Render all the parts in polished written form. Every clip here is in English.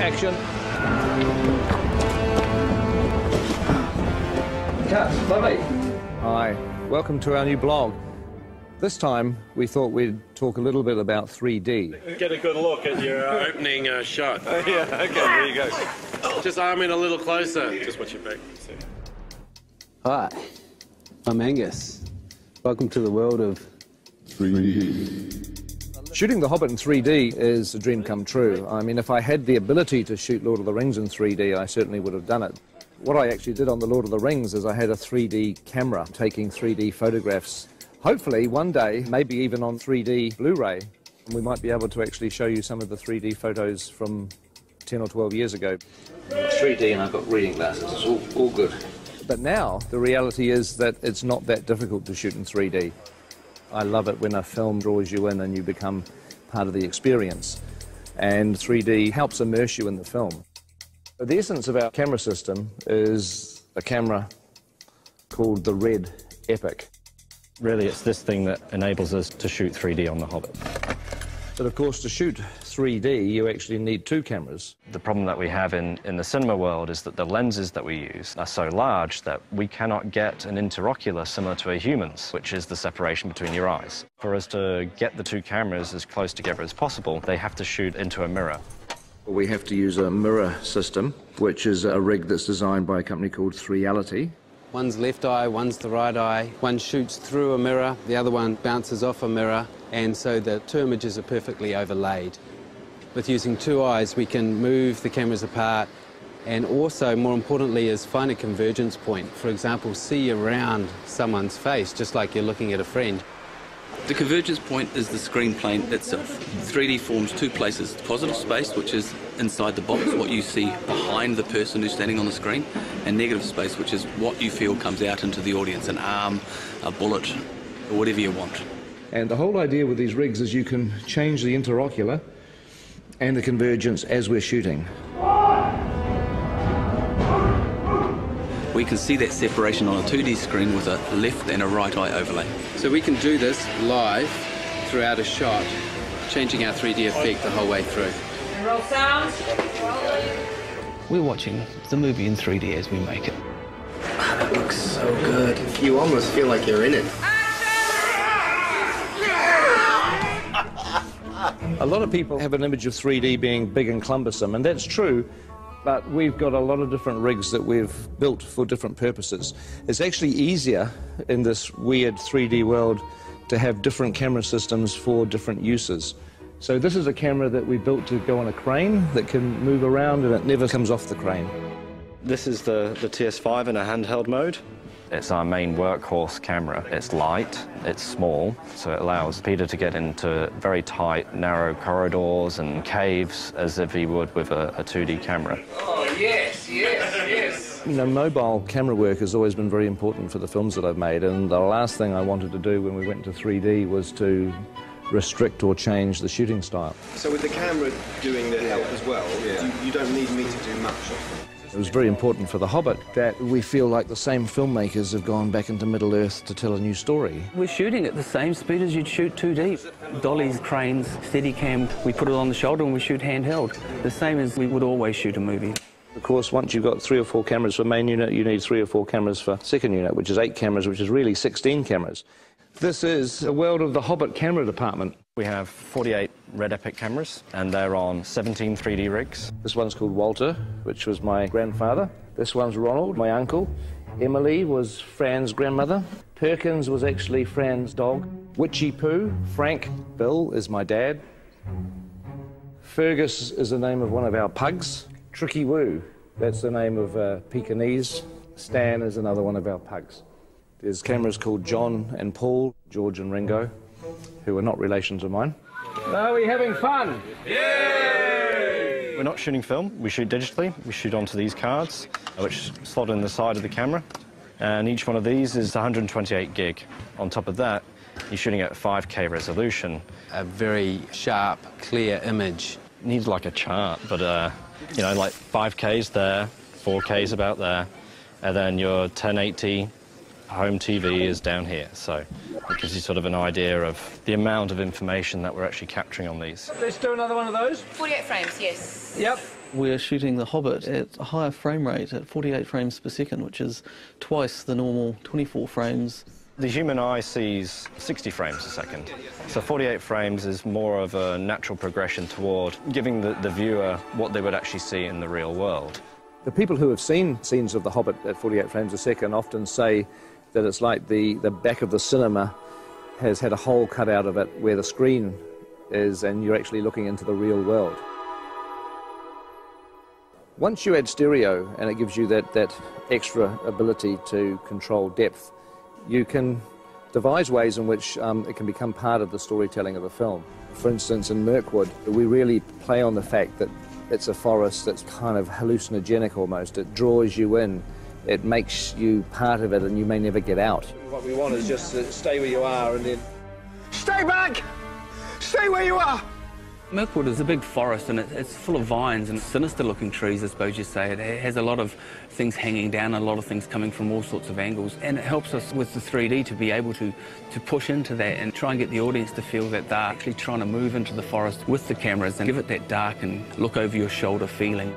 Action. Cut. Lovely. Hi. Welcome to our new blog. This time, we thought we'd talk a little bit about 3D. Get a good look at your opening shot. Yeah, okay, there you go. Just arm in a little closer. Just watch your back. Hi, I'm Angus. Welcome to the world of 3D. Shooting The Hobbit in 3D is a dream come true. I mean, if I had the ability to shoot Lord of the Rings in 3D, I certainly would have done it. What I actually did on The Lord of the Rings is I had a 3D camera taking 3D photographs. Hopefully, one day, maybe even on 3D Blu-ray, we might be able to actually show you some of the 3D photos from 10 or 12 years ago. 3D, and I've got reading glasses. It's all good. But now, the reality is that it's not that difficult to shoot in 3D. I love it when a film draws you in and you become part of the experience. And 3D helps immerse you in the film. The essence of our camera system is a camera called the Red Epic. Really, it's this thing that enables us to shoot 3D on The Hobbit. But of course, to shoot 3D, you actually need two cameras. The problem that we have in the cinema world is that the lenses that we use are so large that we cannot get an interocular similar to a human's, which is the separation between your eyes. For us to get the two cameras as close together as possible, they have to shoot into a mirror. We have to use a mirror system, which is a rig that's designed by a company called 3Reality. one's left eye, one's the right eye. One shoots through a mirror, the other one bounces off a mirror, and so the two images are perfectly overlaid. With using two eyes, we can move the cameras apart and also, more importantly, is find a convergence point. For example, see around someone's face, just like you're looking at a friend. The convergence point is the screen plane itself. 3D forms two places: positive space, which is inside the box, what you see behind the person who's standing on the screen, and negative space, which is what you feel comes out into the audience, an arm, a bullet, or whatever you want. And the whole idea with these rigs is you can change the interocular and the convergence as we're shooting. We can see that separation on a 2D screen with a left and a right eye overlay. So we can do this live throughout a shot, changing our 3D effect the whole way through. Roll sound. We're watching the movie in 3D as we make it. That looks so good. You almost feel like you're in it. A lot of people have an image of 3D being big and cumbersome, and that's true. But we've got a lot of different rigs that we've built for different purposes. It's actually easier in this weird 3D world to have different camera systems for different uses. So this is a camera that we built to go on a crane that can move around and it never comes off the crane. This is the TS5 in a handheld mode. It's our main workhorse camera. It's light, it's small, so it allows Peter to get into very tight, narrow corridors and caves as if he would with a 2D camera. Oh, yes, yes, yes. You know, mobile camera work has always been very important for the films that I've made, and the last thing I wanted to do when we went to 3D was to restrict or change the shooting style. So with the camera doing the help as well, you don't need me to do much of it. It was very important for The Hobbit that we feel like the same filmmakers have gone back into Middle-earth to tell a new story. We're shooting at the same speed as you'd shoot 2D. Dollies, cranes, Steadicam, we put it on the shoulder and we shoot handheld. The same as we would always shoot a movie. Of course, once you've got 3 or 4 cameras for main unit, you need 3 or 4 cameras for second unit, which is 8 cameras, which is really 16 cameras. This is the world of the Hobbit camera department. We have 48 Red Epic cameras, and they're on 17 3D rigs. This one's called Walter, which was my grandfather. This one's Ronald, my uncle. Emily was Fran's grandmother. Perkins was actually Fran's dog. Witchy Poo, Frank, Bill is my dad. Fergus is the name of one of our pugs. Tricky Woo, that's the name of Pekingese. Stan is another one of our pugs. There's cameras called John and Paul, George and Ringo, who are not relations of mine. Are we having fun? Yay! We're not shooting film, we shoot digitally. We shoot onto these cards, which slot in the side of the camera. And each one of these is 128 gig. On top of that, you're shooting at 5K resolution. A very sharp, clear image. Needs like a chart, but you know, like 5K's there, 4K's about there, and then your 1080, home TV is down here, so it gives you sort of an idea of the amount of information that we're actually capturing on these. Let's do another one of those. 48 frames, yes. Yep. We're shooting the Hobbit at a higher frame rate at 48 frames per second, which is twice the normal 24 frames. The human eye sees 60 frames a second, so 48 frames is more of a natural progression toward giving the viewer what they would actually see in the real world. The people who have seen scenes of The Hobbit at 48 frames a second often say that it's like the back of the cinema has had a hole cut out of it where the screen is, and you're actually looking into the real world. Once you add stereo, and it gives you that extra ability to control depth, you can devise ways in which it can become part of the storytelling of a film. For instance, in Mirkwood, we really play on the fact that it's a forest that's kind of hallucinogenic almost. It draws you in. It makes you part of it, and you may never get out. What we want is just to stay where you are and then... Stay back! Stay where you are! Mirkwood is a big forest, and it's full of vines and sinister-looking trees, I suppose you say. It has a lot of things hanging down, a lot of things coming from all sorts of angles, and it helps us with the 3D to be able to push into that and try and get the audience to feel that they're actually trying to move into the forest with the cameras and give it that dark and look-over-your-shoulder feeling.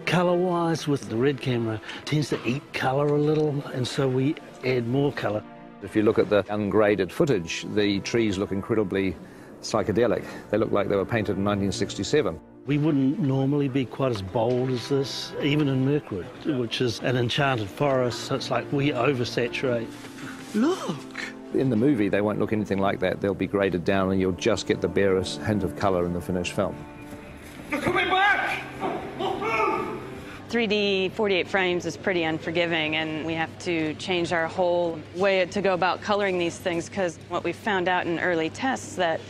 Colour-wise, with the red camera, tends to eat colour a little, and so we add more colour. If you look at the ungraded footage, the trees look incredibly psychedelic. They look like they were painted in 1967. We wouldn't normally be quite as bold as this, even in Mirkwood, which is an enchanted forest, so it's like we oversaturate. Look! In the movie, they won't look anything like that. They'll be graded down, and you'll just get the barest hint of colour in the finished film. They're coming back! 3D 48 frames is pretty unforgiving, and we have to change our whole way to go about coloring these things, because what we found out in early tests that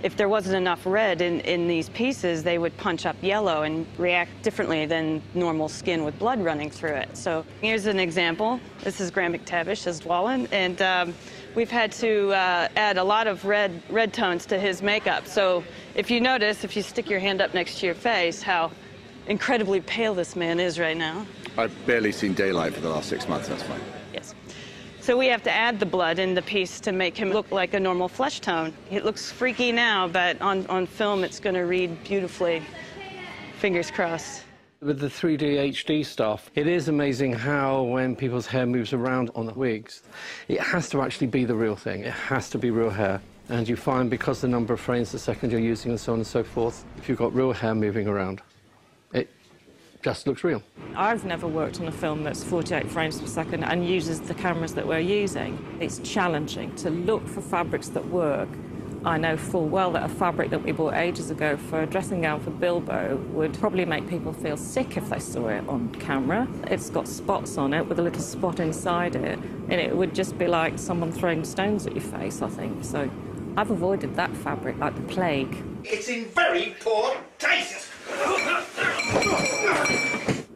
if there wasn't enough red in these pieces, they would punch up yellow and react differently than normal skin with blood running through it. So here's an example. This is Graham McTavish as Wallen, and we've had to add a lot of red tones to his makeup. So if you notice, if you stick your hand up next to your face, how incredibly pale this man is right now. I've barely seen daylight for the last 6 months, that's fine. Yes. So we have to add the blood in the piece to make him look like a normal flesh tone. It looks freaky now, but on film it's going to read beautifully. Fingers crossed. With the 3D HD stuff, it is amazing how when people's hair moves around on the wigs, it has to actually be the real thing. It has to be real hair. And you find, because the number of frames a second you're using and so on and so forth, if you've got real hair moving around, it just looks real. I've never worked on a film that's 48 frames per second and uses the cameras that we're using. It's challenging to look for fabrics that work. I know full well that a fabric that we bought ages ago for a dressing gown for Bilbo would probably make people feel sick if they saw it on camera. It's got spots on it with a little spot inside it, and it would just be like someone throwing stones at your face, I think. So I've avoided that fabric like the plague. It's in very poor taste!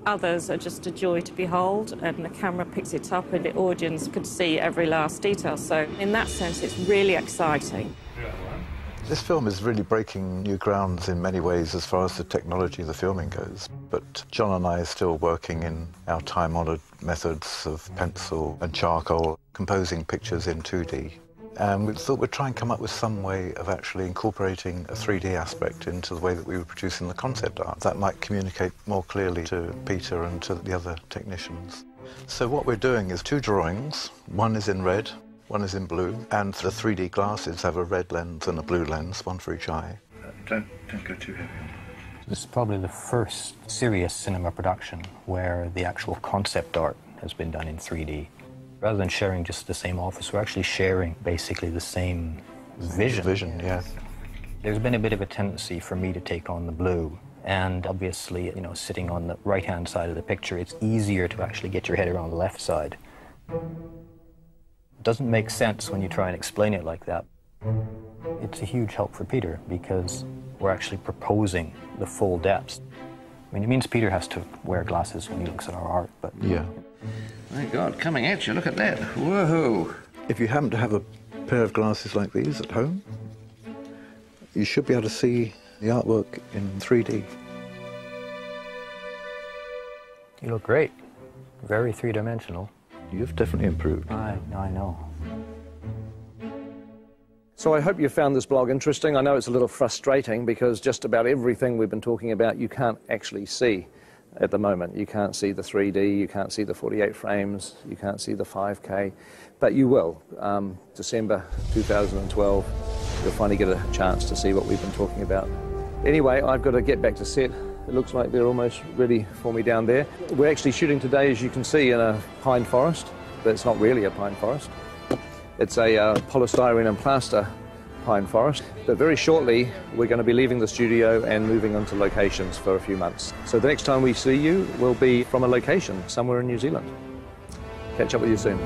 Others are just a joy to behold, and the camera picks it up and the audience could see every last detail. So in that sense, it's really exciting. This film is really breaking new grounds in many ways as far as the technology of the filming goes. But John and I are still working in our time-honoured methods of pencil and charcoal, composing pictures in 2D. And we thought we'd try and come up with some way of actually incorporating a 3D aspect into the way that we were producing the concept art. That might communicate more clearly to Peter and to the other technicians. So what we're doing is 2 drawings. One is in red, one is in blue, and the 3D glasses have a red lens and a blue lens, one for each eye. Don't go too heavy on it. This is probably the first serious cinema production where the actual concept art has been done in 3D. Rather than sharing just the same office, we're actually sharing basically the same vision. Vision, yeah. There's been a bit of a tendency for me to take on the blue, and obviously, you know, sitting on the right-hand side of the picture, it's easier to actually get your head around the left side. It doesn't make sense when you try and explain it like that. It's a huge help for Peter because we're actually proposing the full depths. I mean, it means Peter has to wear glasses when he looks at our art, but... Yeah. My God, coming at you, look at that. Woohoo! If you happen to have a pair of glasses like these at home, you should be able to see the artwork in 3D. You look great. Very three-dimensional. You've definitely improved. I know. So I hope you found this blog interesting. I know it's a little frustrating because just about everything we've been talking about you can't actually see at the moment. You can't see the 3D, you can't see the 48 frames, you can't see the 5K, but you will. December 2012, you'll finally get a chance to see what we've been talking about. Anyway, I've got to get back to set. It looks like they're almost ready for me down there. We're actually shooting today, as you can see, in a pine forest, but it's not really a pine forest. It's a polystyrene and plaster pine forest. But very shortly, we're going to be leaving the studio and moving on to locations for a few months. So the next time we see you will be from a location somewhere in New Zealand. Catch up with you soon.